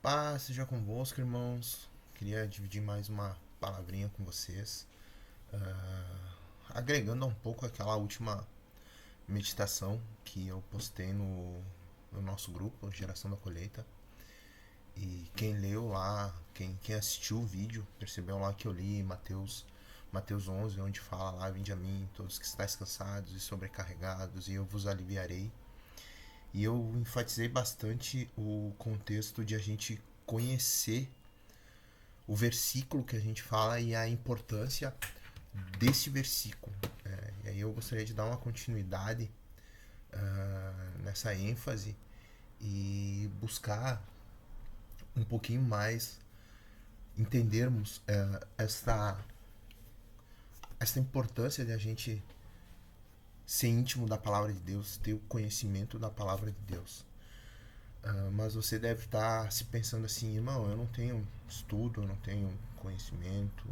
Paz seja convosco, irmãos. Queria dividir mais uma palavrinha com vocês, agregando um pouco aquela última meditação que eu postei no nosso grupo, Geração da Colheita. E quem leu lá, quem assistiu o vídeo, percebeu lá que eu li Mateus 11, onde fala lá: vinde a mim, todos que estáis cansados e sobrecarregados, e eu vos aliviarei. E eu enfatizei bastante o contexto de a gente conhecer o versículo que a gente fala e a importância desse versículo. E aí eu gostaria de dar uma continuidade nessa ênfase e buscar um pouquinho mais entendermos essa importância de a gente ser íntimo da palavra de Deus, ter o conhecimento da palavra de Deus. Mas você deve estar se pensando assim: irmão, eu não tenho estudo, eu não tenho conhecimento,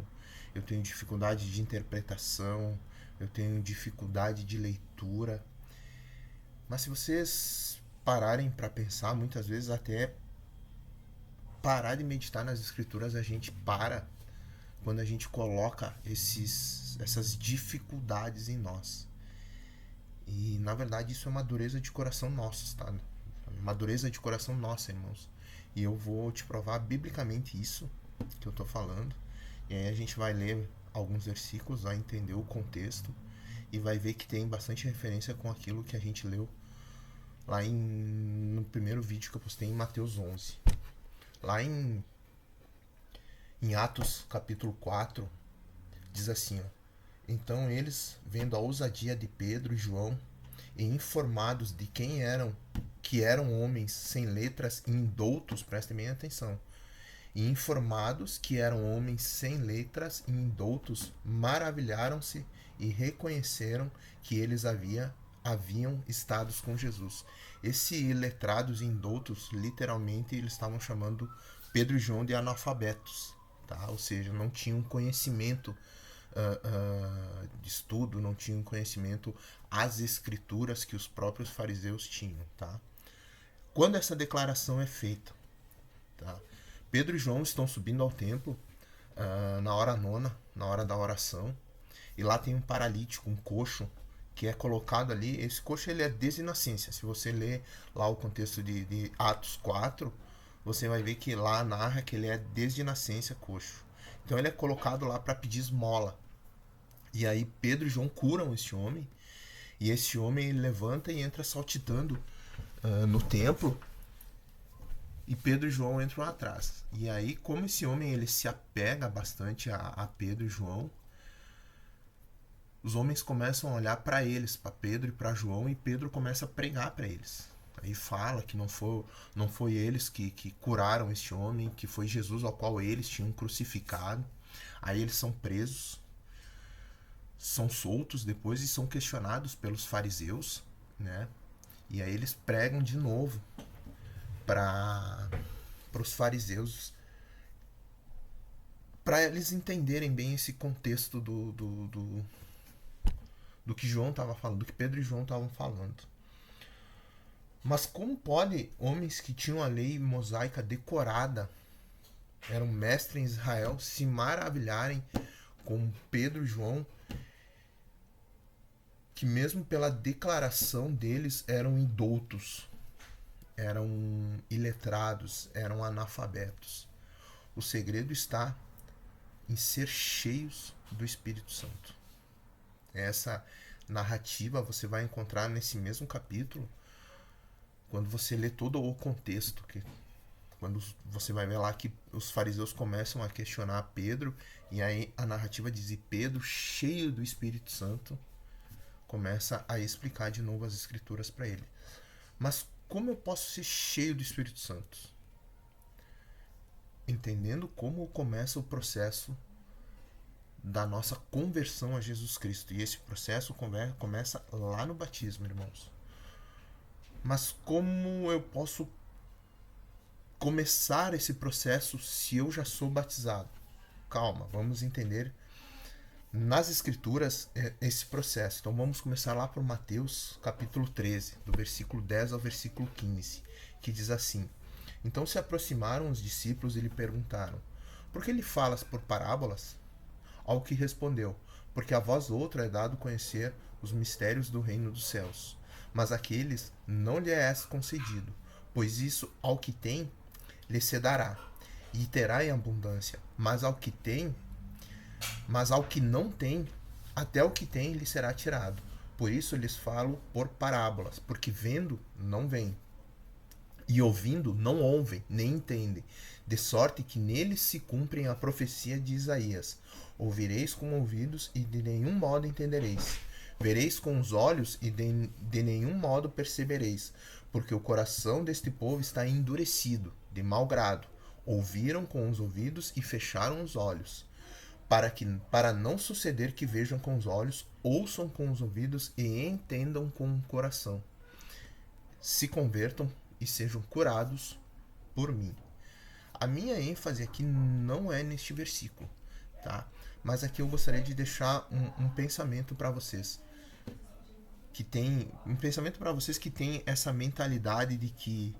eu tenho dificuldade de interpretação, eu tenho dificuldade de leitura. Mas se vocês pararem para pensar, muitas vezes até parar de meditar nas escrituras, a gente para quando a gente coloca essas dificuldades em nós. E na verdade isso é uma dureza de coração nosso, tá? Uma dureza de coração nossa, irmãos. E eu vou te provar biblicamente isso que eu tô falando. E aí a gente vai ler alguns versículos, vai entender o contexto e vai ver que tem bastante referência com aquilo que a gente leu lá no primeiro vídeo que eu postei em Mateus 11. Lá em Atos capítulo 4, diz assim: ó, então eles, vendo a ousadia de Pedro e João, e informados de que eram homens sem letras e indoutos, prestem bem atenção, e informados que eram homens sem letras e indoutos, maravilharam-se e reconheceram que eles haviam estado com Jesus. Esse iletrados e indoutos, literalmente, eles estavam chamando Pedro e João de analfabetos, tá? Ou seja, não tinham conhecimento de estudo, não tinham conhecimento às escrituras que os próprios fariseus tinham, tá? Quando essa declaração é feita, tá? Pedro e João estão subindo ao templo na hora nona, na hora da oração, e lá tem um paralítico, um coxo, que é colocado ali. Esse coxo ele é desde nascença. Se você ler lá o contexto de Atos 4, você vai ver que lá narra que ele é desde nascença coxo. Então ele é colocado lá para pedir esmola. E aí Pedro e João curam esse homem, e esse homem ele levanta e entra saltitando no templo, e Pedro e João entram atrás. E aí, como esse homem ele se apega bastante a Pedro e João, os homens começam a olhar para eles, para Pedro e para João, e Pedro começa a pregar para eles. Aí fala que não foi eles que curaram este homem, que foi Jesus ao qual eles tinham crucificado. Aí eles são presos, são soltos depois e são questionados pelos fariseus, né? E aí eles pregam de novo para os fariseus, para eles entenderem bem esse contexto do que João estava falando, do que Pedro e João estavam falando. Mas como pode homens que tinham a lei mosaica decorada, eram mestres em Israel, se maravilharem com Pedro e João, que mesmo pela declaração deles eram indoutos, eram iletrados, eram analfabetos? O segredo está em ser cheios do Espírito Santo. Essa narrativa você vai encontrar nesse mesmo capítulo, quando você lê todo o contexto, quando você vai ver lá que os fariseus começam a questionar Pedro, e aí a narrativa diz: e Pedro, cheio do Espírito Santo, começa a explicar de novo as escrituras para ele. Mas como eu posso ser cheio do Espírito Santo? Entendendo como começa o processo da nossa conversão a Jesus Cristo. E esse processo começa lá no batismo, irmãos. Mas como eu posso começar esse processo se eu já sou batizado? Calma, vamos entender nas escrituras esse processo. Então vamos começar lá por Mateus capítulo 13, do versículo 10 ao versículo 15, que diz assim: Então se aproximaram os discípulos e lhe perguntaram: por que lhe falas por parábolas? Ao que respondeu: porque a vós outro é dado conhecer os mistérios do reino dos céus, mas àqueles não lhe é concedido, pois isso ao que tem lhe se dará, e terá em abundância, mas ao que não tem, até o que tem lhe será tirado. Por isso lhes falo por parábolas, porque vendo não veem, e ouvindo não ouvem, nem entendem, de sorte que neles se cumprem a profecia de Isaías: ouvireis com ouvidos e de nenhum modo entendereis, vereis com os olhos e de nenhum modo percebereis, porque o coração deste povo está endurecido, de mau grado. Ouviram com os ouvidos e fecharam os olhos, para não suceder que vejam com os olhos, ouçam com os ouvidos e entendam com o coração, se convertam e sejam curados por mim. A minha ênfase aqui não é neste versículo, tá? Mas aqui eu gostaria de deixar um pensamento para vocês que tem essa mentalidade de que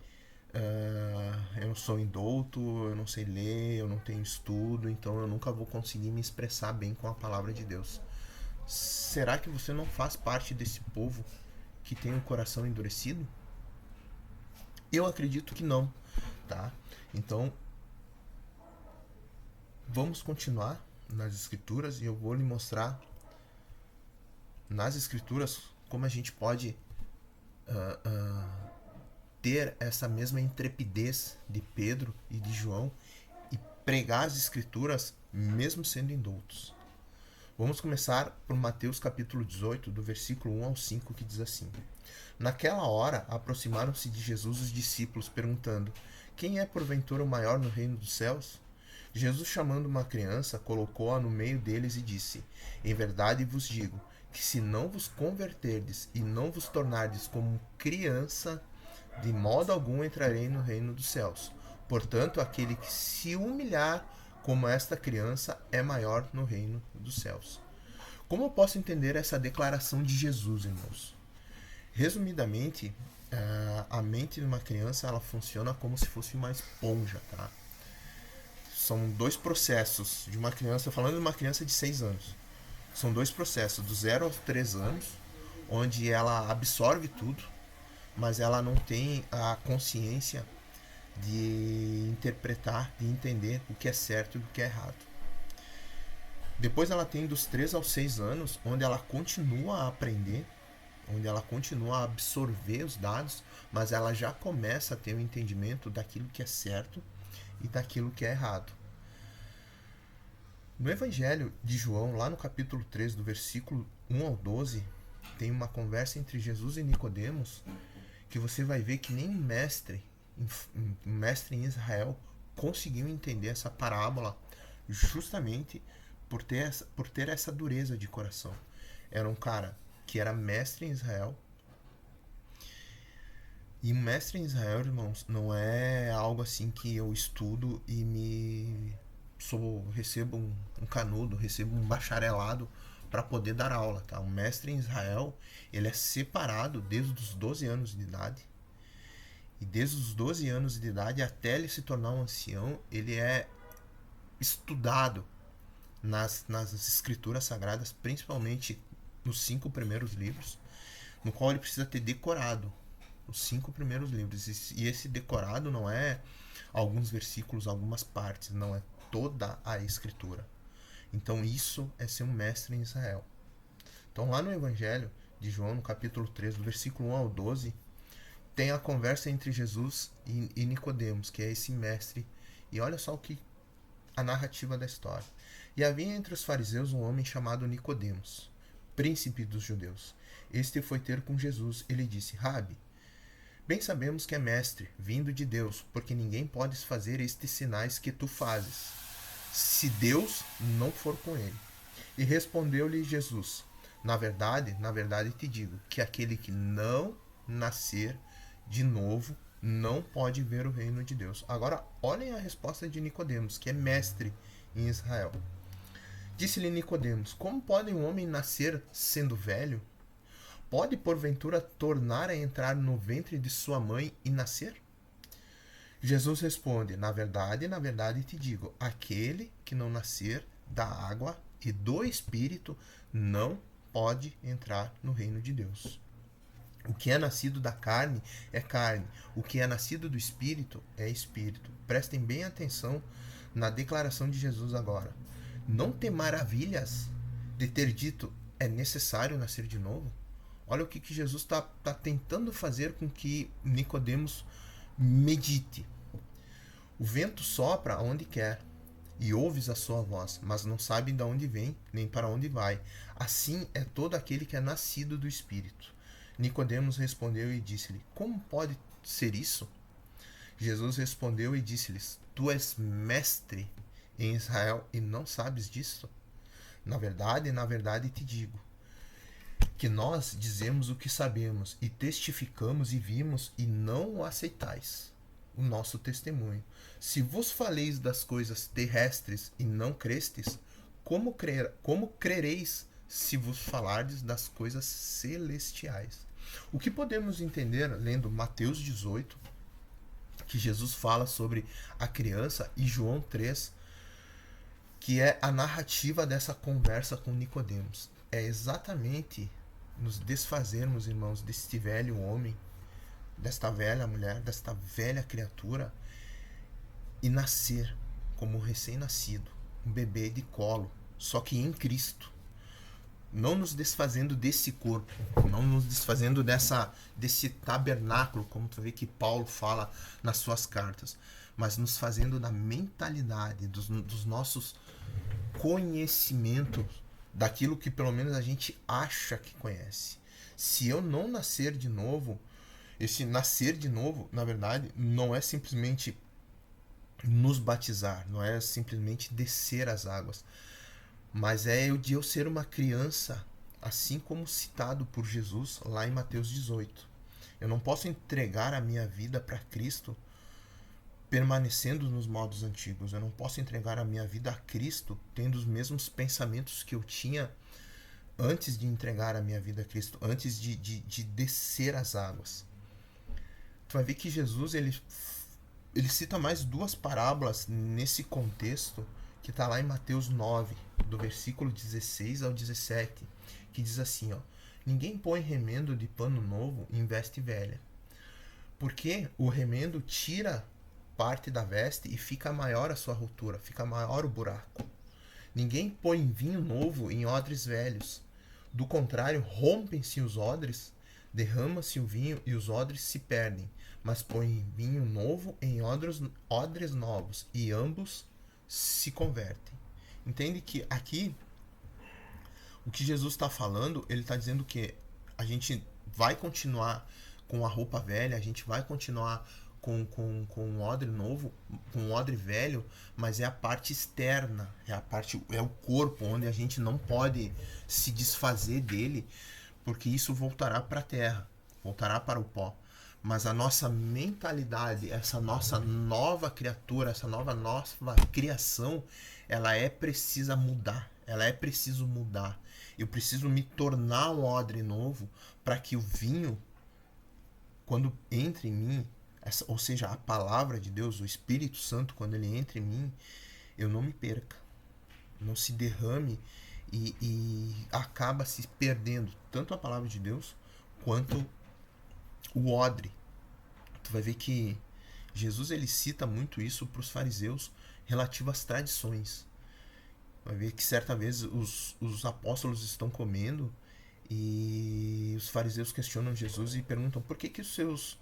eu sou indouto, eu não sei ler, eu não tenho estudo, então eu nunca vou conseguir me expressar bem com a palavra de Deus. Será que você não faz parte desse povo que tem o coração endurecido? Eu acredito que não, tá? Então, vamos continuar nas escrituras e eu vou lhe mostrar nas escrituras como a gente pode ter essa mesma intrepidez de Pedro e de João e pregar as escrituras mesmo sendo indoutos. Vamos começar por Mateus capítulo 18, do versículo 1 ao 5, que diz assim: naquela hora aproximaram-se de Jesus os discípulos, perguntando: quem é porventura o maior no reino dos céus? Jesus, chamando uma criança, colocou-a no meio deles e disse: em verdade vos digo, que se não vos converterdes e não vos tornardes como criança, de modo algum entrarei no reino dos céus. Portanto, aquele que se humilhar como esta criança é maior no reino dos céus. Como eu posso entender essa declaração de Jesus, irmãos? Resumidamente, a mente de uma criança ela funciona como se fosse uma esponja, tá? São dois processos de uma criança, falando de uma criança de 6 anos. São dois processos, do 0 aos 3 anos, onde ela absorve tudo, mas ela não tem a consciência de interpretar, de entender o que é certo e o que é errado. Depois ela tem dos 3 aos 6 anos, onde ela continua a aprender, onde ela continua a absorver os dados, mas ela já começa a ter o entendimento daquilo que é certo e daquilo que é errado. No Evangelho de João, lá no capítulo 3, do versículo 1 ao 12, tem uma conversa entre Jesus e Nicodemos, que você vai ver que nem um mestre em Israel conseguiu entender essa parábola, justamente por ter essa dureza de coração. Era um cara que era mestre em Israel, e um mestre em Israel, irmãos, não é algo assim que eu estudo e recebo um canudo, recebo um bacharelado para poder dar aula, tá? Um mestre em Israel, ele é separado desde os 12 anos de idade, e desde os 12 anos de idade até ele se tornar um ancião, ele é estudado nas escrituras sagradas, principalmente nos 5 primeiros livros, no qual ele precisa ter decorado os 5 primeiros livros. E esse decorado não é alguns versículos, algumas partes, não, é toda a escritura. Então isso é ser um mestre em Israel. Então lá no Evangelho de João, no capítulo 3, do versículo 1 ao 12, tem a conversa entre Jesus e Nicodemos, que é esse mestre. E olha só a narrativa da história. E havia entre os fariseus um homem chamado Nicodemos, príncipe dos judeus. Este foi ter com Jesus. Ele disse: Rabi, bem sabemos que é mestre, vindo de Deus, porque ninguém pode fazer estes sinais que tu fazes, se Deus não for com ele. E respondeu-lhe Jesus: na verdade te digo, que aquele que não nascer de novo não pode ver o reino de Deus. Agora, olhem a resposta de Nicodemos, que é mestre em Israel. Disse-lhe Nicodemos: como pode um homem nascer sendo velho? Pode, porventura, tornar a entrar no ventre de sua mãe e nascer? Jesus responde: na verdade te digo, aquele que não nascer da água e do Espírito não pode entrar no reino de Deus. O que é nascido da carne é carne, o que é nascido do Espírito é Espírito. Prestem bem atenção na declaração de Jesus agora. Não te maravilhas de ter dito é necessário nascer de novo? Olha o que Jesus está tentando fazer com que Nicodemos medite. O vento sopra onde quer, e ouves a sua voz, mas não sabe de onde vem, nem para onde vai. Assim é todo aquele que é nascido do Espírito. Nicodemos respondeu e disse-lhe: Como pode ser isso? Jesus respondeu e disse-lhes: Tu és mestre em Israel e não sabes disso? Na verdade te digo, que nós dizemos o que sabemos, e testificamos e vimos, e não o aceitais, o nosso testemunho. Se vos faleis das coisas terrestres e não crestes, como crereis se vos falardes das coisas celestiais? O que podemos entender lendo Mateus 18, que Jesus fala sobre a criança, e João 3, que é a narrativa dessa conversa com Nicodemos. É exatamente nos desfazermos, irmãos, deste velho homem, desta velha mulher, desta velha criatura, e nascer como um recém-nascido, um bebê de colo, só que em Cristo. Não nos desfazendo desse corpo, não nos desfazendo desse tabernáculo, como tu vê que Paulo fala nas suas cartas, mas nos fazendo da mentalidade, dos nossos conhecimentos, daquilo que pelo menos a gente acha que conhece. Se eu não nascer de novo, esse nascer de novo, na verdade, não é simplesmente nos batizar, não é simplesmente descer as águas, mas é o de eu ser uma criança, assim como citado por Jesus lá em Mateus 18. Eu não posso entregar a minha vida para Cristo permanecendo nos modos antigos. Eu não posso entregar a minha vida a Cristo tendo os mesmos pensamentos que eu tinha antes de entregar a minha vida a Cristo, antes de descer as águas. Tu vai ver que Jesus ele cita mais duas parábolas nesse contexto, que está lá em Mateus 9, do versículo 16 ao 17, que diz assim, ó: Ninguém põe remendo de pano novo em veste velha, porque o remendo tira parte da veste e fica maior a sua ruptura, fica maior o buraco. Ninguém põe vinho novo em odres velhos, do contrário, rompem-se os odres, derrama-se o vinho e os odres se perdem, mas põe vinho novo em odres novos, e ambos se convertem. Entende que aqui o que Jesus está falando, ele está dizendo que a gente vai continuar com a roupa velha, a gente vai continuar com um odre novo, com um odre velho, mas é a parte externa, é o corpo, onde a gente não pode se desfazer dele, porque isso voltará para a terra, voltará para o pó. Mas a nossa mentalidade, essa nossa nova criatura, essa nova criação, ela é precisa mudar. Ela é preciso mudar. Eu preciso me tornar um odre novo para que o vinho, quando entre em mim, ou seja, a palavra de Deus, o Espírito Santo, quando ele entra em mim, eu não me perca, não se derrame e acaba se perdendo tanto a palavra de Deus quanto o odre. Tu vai ver que Jesus ele cita muito isso para os fariseus relativo às tradições. Vai ver que certa vez os apóstolos estão comendo e os fariseus questionam Jesus e perguntam por que os seus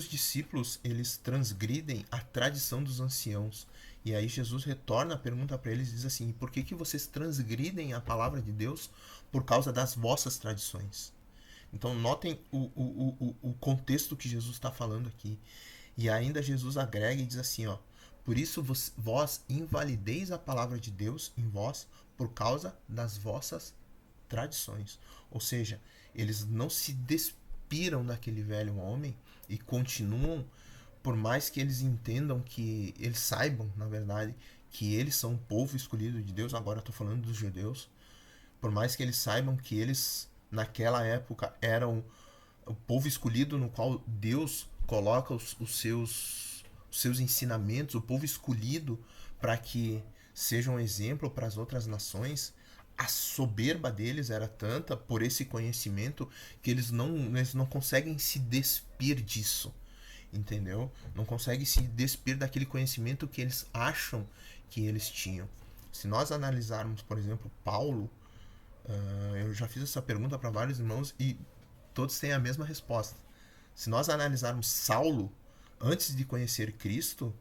discípulos eles transgridem a tradição dos anciãos. E aí Jesus retorna a pergunta para eles e diz assim: por que vocês transgridem a palavra de Deus por causa das vossas tradições? Então notem o contexto que Jesus está falando aqui. E ainda Jesus agrega e diz assim, ó: por isso vós invalideis a palavra de Deus em vós por causa das vossas tradições. Ou seja, eles não se despiram daquele velho homem e continuam, por mais que eles entendam que eles saibam, na verdade, que eles são um povo escolhido de Deus. Agora eu estou falando dos judeus. Por mais que eles saibam que eles naquela época eram o povo escolhido no qual Deus coloca os seus seus ensinamentos, o povo escolhido para que seja um exemplo para as outras nações, a soberba deles era tanta por esse conhecimento que eles não conseguem se despir disso, entendeu? Não conseguem se despir daquele conhecimento que eles acham que eles tinham. Se nós analisarmos, por exemplo, Paulo, eu já fiz essa pergunta para vários irmãos e todos têm a mesma resposta. Se nós analisarmos Saulo, antes de conhecer Cristo,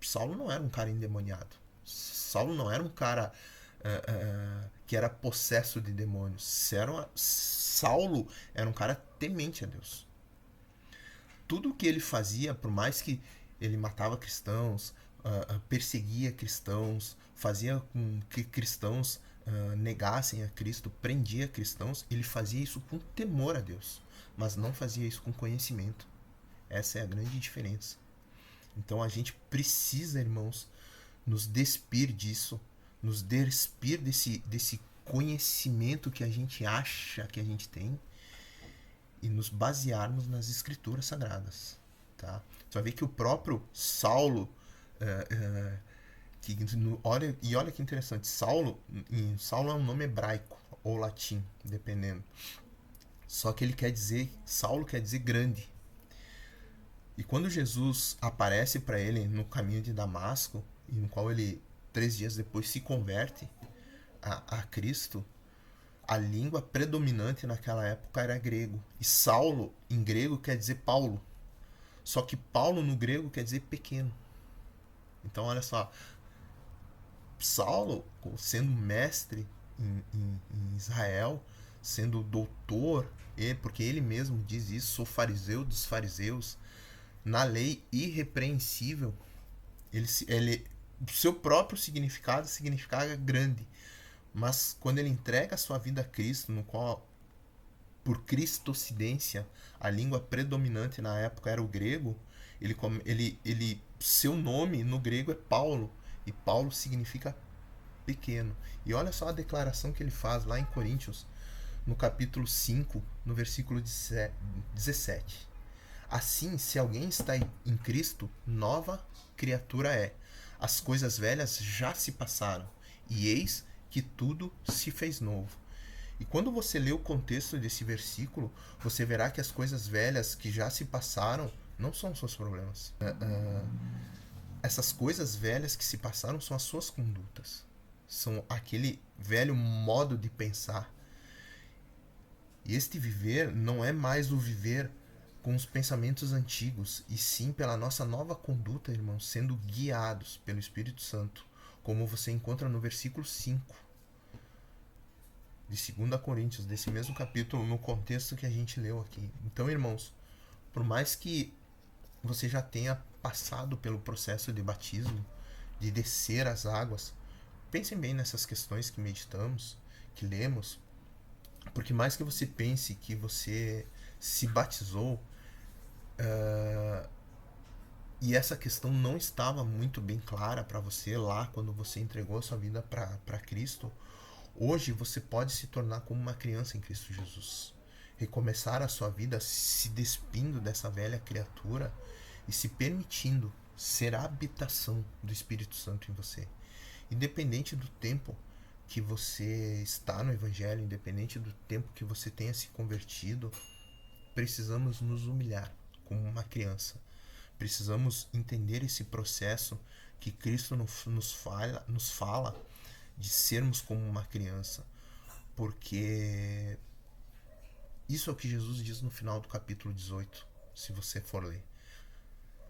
Saulo não era um cara endemoniado. Saulo não era um cara que era possesso de demônios. Saulo era um cara temente a Deus. Tudo o que ele fazia, por mais que ele matava cristãos, perseguia cristãos, fazia com que cristãos negassem a Cristo, prendia cristãos, ele fazia isso com temor a Deus, mas não fazia isso com conhecimento. Essa é a grande diferença. Então a gente precisa, irmãos, nos despir disso, nos despir desse conhecimento que a gente acha que a gente tem e nos basearmos nas escrituras sagradas. Tá? Você vai ver que o próprio Saulo, olha que interessante, Saulo é um nome hebraico ou latim, dependendo. Só que Saulo quer dizer grande. E quando Jesus aparece para ele no caminho de Damasco, e no qual ele 3 dias depois se converte a Cristo, a língua predominante naquela época era grego. E Saulo, em grego, quer dizer Paulo. Só que Paulo, no grego, quer dizer pequeno. Então, olha só. Saulo, sendo mestre em Israel, sendo doutor, porque ele mesmo diz isso, sou fariseu dos fariseus, na lei irrepreensível, o seu próprio significado significava grande. Mas quando ele entrega a sua vida a Cristo, no qual, por cristocidência, a língua predominante na época era o grego, seu nome no grego é Paulo, e Paulo significa pequeno. E olha só a declaração que ele faz lá em Coríntios, no capítulo 5, no versículo 17. Assim, se alguém está em Cristo, nova criatura é. As coisas velhas já se passaram, e eis que tudo se fez novo. E quando você lê o contexto desse versículo, você verá que as coisas velhas que já se passaram não são os seus problemas. Essas coisas velhas que se passaram são as suas condutas. São aquele velho modo de pensar. E este viver não é mais o viver com os pensamentos antigos, e sim pela nossa nova conduta, irmãos, sendo guiados pelo Espírito Santo, como você encontra no versículo 5 de 2 Coríntios, desse mesmo capítulo, no contexto que a gente leu aqui. Então, irmãos, por mais que você já tenha passado pelo processo de batismo, de descer as águas, pensem bem nessas questões que meditamos, que lemos, porque mais que você pense que você se batizou, e essa questão não estava muito bem clara para você lá quando você entregou a sua vida para Cristo, hoje você pode se tornar como uma criança em Cristo Jesus. Recomeçar a sua vida se despindo dessa velha criatura e se permitindo ser a habitação do Espírito Santo em você. Independente do tempo que você está no Evangelho, independente do tempo que você tenha se convertido, precisamos nos humilhar como uma criança. Precisamos entender esse processo que Cristo nos fala de sermos como uma criança. Porque isso é o que Jesus diz no final do capítulo 18, se você for ler.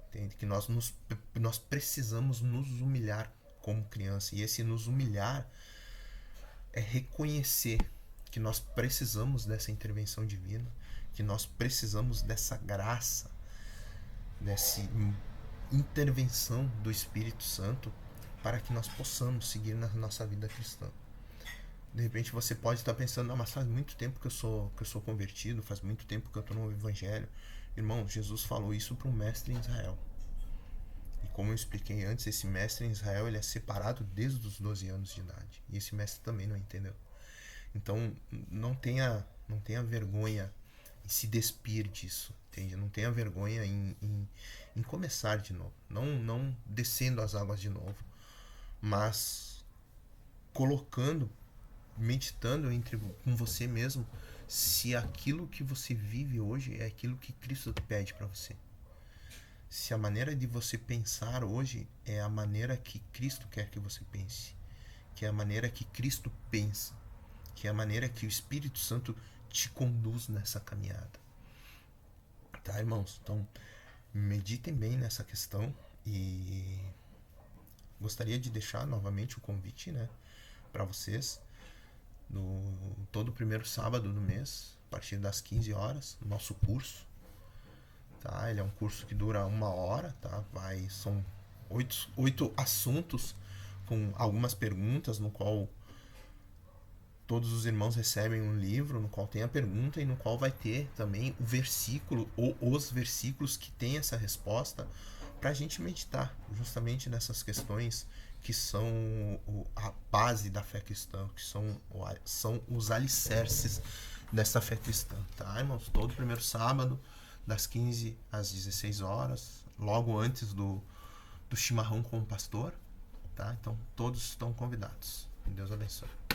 Entende? Que nós precisamos nos humilhar como criança. E esse nos humilhar é reconhecer que nós precisamos dessa intervenção divina, que nós precisamos dessa graça, dessa intervenção do Espírito Santo para que nós possamos seguir na nossa vida cristã. De repente você pode estar pensando, mas faz muito tempo que eu sou convertido, faz muito tempo que eu estou no Evangelho. Irmão, Jesus falou isso para um mestre em Israel. E como eu expliquei antes, esse mestre em Israel ele é separado desde os 12 anos de idade. E esse mestre também não entendeu. Então, não tenha vergonha se despir disso, entende? Não tenha vergonha em começar de novo. Não descendo as águas de novo, mas colocando, meditando com você mesmo, se aquilo que você vive hoje é aquilo que Cristo pede para você. Se a maneira de você pensar hoje é a maneira que Cristo quer que você pense, que é a maneira que Cristo pensa, que é a maneira que o Espírito Santo te conduz nessa caminhada. Tá, irmãos? Então, meditem bem nessa questão e gostaria de deixar novamente o convite, né, para vocês no todo primeiro sábado do mês, a partir das 15 horas, nosso curso. Tá? Ele é um curso que dura 1 hora, tá? São 8 assuntos com algumas perguntas, no qual todos os irmãos recebem um livro no qual tem a pergunta e no qual vai ter também o versículo ou os versículos que tem essa resposta para a gente meditar justamente nessas questões que são a base da fé cristã, que são os alicerces dessa fé cristã, tá, irmãos? Todo primeiro sábado, das 15 às 16 horas, logo antes do chimarrão com o pastor, tá? Então todos estão convidados. Deus abençoe.